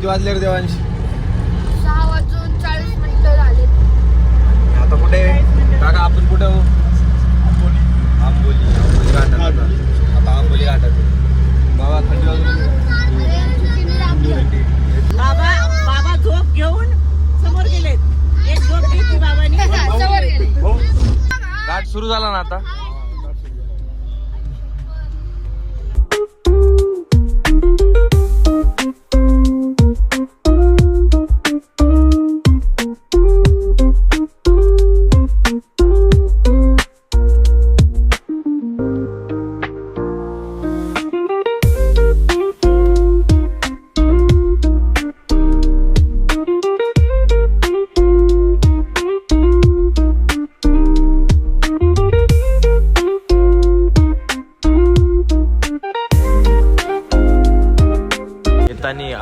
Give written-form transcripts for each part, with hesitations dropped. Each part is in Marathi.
किती वाजले रे देवांश? 6:40 झाले. आता कुठे काका आपण कुठे आहो? आंबोली घाटात. आता आंबोली घाटात बाबा थंडी वाजून बाबा झोप घेऊन समोर गेलेत. एक झोप घेतली बाबांनी. घाट सुरू झाला ना आता.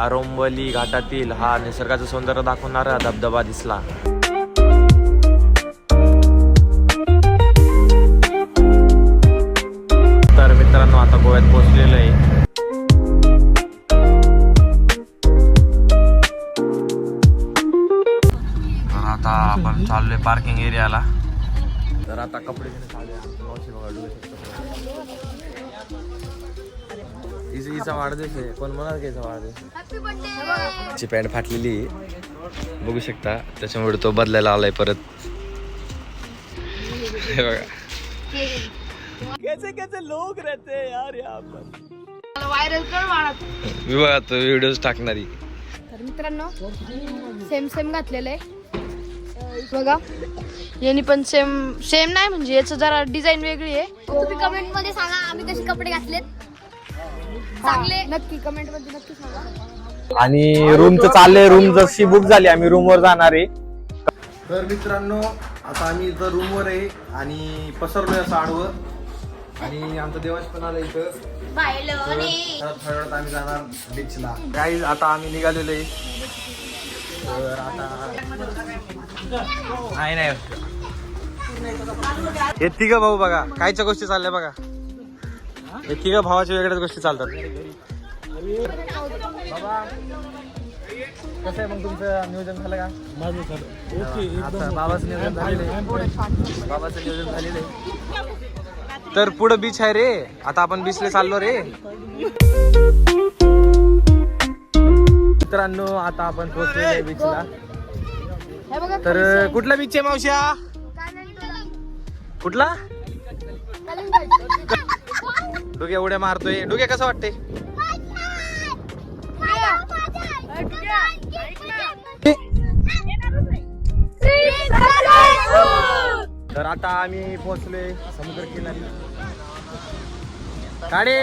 आरंबोली घाटातील हा निसर्गाचं सौंदर्य दाखवणारा धबधबा दिसला. तर मित्रांनो आता गोव्यात पोहोचलेलो आहे. तर आता आपण चाललोय पार्किंग एरियाला. तर आता कपडे हिचा वाढदिवस आहे. कोण म्हणाल की हिचा वाढदिवस? ची पॅन्ट फाटलेली बघू शकता, त्याच्यामुळे तो बदलायला आलाय परत. हे बघा कैसे लोग रहते हैं यार यहाँ पर. व्हायरल कर वाढत. मी बघा तो व्हिडिओ टाकणारी. तर मित्रांनो सेम घातलेलं आहे बघा. यांनी पण सेम नाही, म्हणजे याचं जरा डिझाईन वेगळी आहे. तुम्ही कमेंट मध्ये सांगा आम्ही कसे कपडे घातलेत. चांगले नक्की कमेंट मध्ये नक्की सांगा. आणि रूमचं चाललंय, रूम जशी बुक झाली आम्ही रूमवर जाणार आहे. तर मित्रांनो आता आम्ही इथं रूमवर आहे आणि पसरलोय असं आडवं. आणि आमचा देवाश पण आला इथं. थोड्या वेळात आम्ही जाणार बीचला. काही आता आम्ही निघालेलो आहे. तर आता नाही हे तिघं भाऊ बघा कायच्या गोष्टी चालल्या बघा. हे तिघं भावाच्या वेगळ्याच गोष्टी चालतात. बाबा कसं आहे मग तुमचं नियोजन झालं का? माझं झालं. आता बाबाचं नियोजन झालेलं आहे. बाबाचं नियोजन झालेलं आहे. तर पुढं बीच आहे रे. आता आपण बीचला चाललो रे. मित्रांनो आता आपण पोहोचलेलो आहे बीचला. तर कुठला बीच आहे मावश्या? कुठला? डुग्या उड्या मारतोय. डुग्या कसं वाटते? तर आता आम्ही पोहोचलोय समुद्र किनारी. गाडी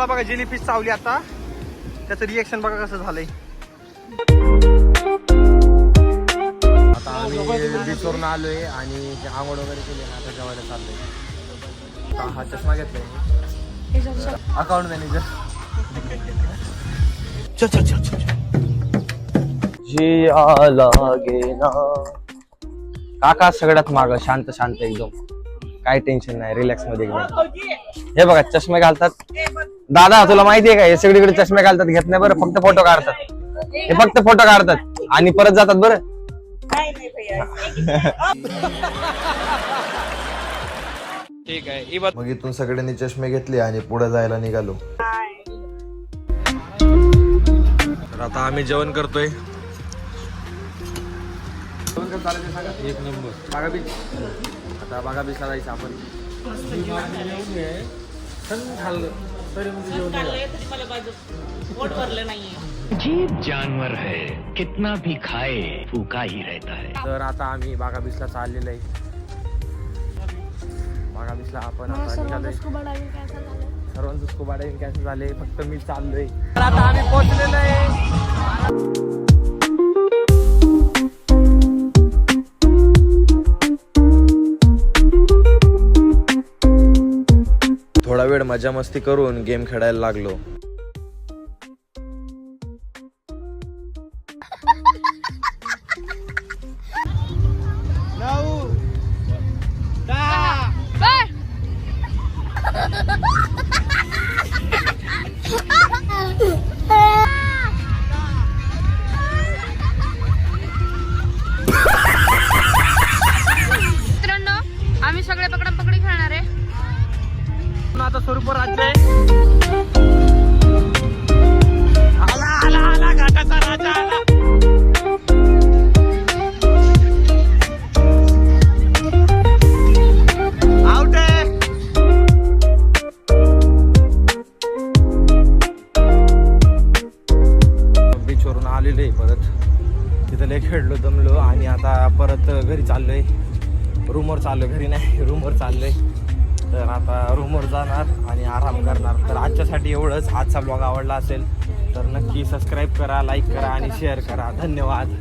बघा जेलीफिश चावली. आता त्याचं रिएक्शन बघा कसं झालंय. आता आम्ही बीचवरून आलोय आणि आंघोळ वगैरे केली. आता जेवायला चाललोय. हा चष्मा घेतलाय अकाउंट मॅनेजर. काका सगळ्यात माग शांत एकदम, काय टेन्शन नाही, रिलॅक्स मध्ये एकदम. हे बघा चष्मे घालतात. दादा तुला माहितीये का हे सगळीकडे चष्मे घालतात, घेत नाही बरं, फक्त फोटो काढतात. हे फक्त फोटो काढतात आणि परत जातात बरं. ठीक आहे. मग इथून सगळ्यांनी चष्मे घेतले आणि पुढे जायला निघालो. तर आता आम्ही जेवण करतोय. एक नंबर बागा बीच. आता बागा बीचला जायचं आपण. खाल्लं तरी म्हणजे जेवण पोट भरलं नाहीये. अजीब जानवर है, कितना भी खाए भूखा ही रहता है. तर आता आम्ही बागा बीचला चाललेलो आहे. बागा बीचला आपण आता निघालोय. सर्वांचं स्कुबा डायव्हिंग कॅन्सल झाले, फक्त मी चाललोय. तर आता आम्ही पोहोचलेलो आहे. थोडा वेळ मजा मस्ती करून गेम खेळायला लागलो. मित्रांनो आम्ही सगळे पकडम पकडी खेळणार आहे. आता स्वरूप राज्य आहे. आला आला आला घाटाचा राजा आला. आउट आहे. बीचवरून आलेलो आहे परत. तिथं लय खेळलो दमलो आणि आता परत घरी चाललोय. रूमवर चाललोय, घरी नाही रूमवर चाललोय. तर आता रूमवर जाणार आणि आराम करणार. तर आजच्यासाठी एवढंच. आजचा ब्लॉग आवडला असेल तर नक्की सबस्क्राईब करा, लाईक करा आणि शेअर करा. धन्यवाद.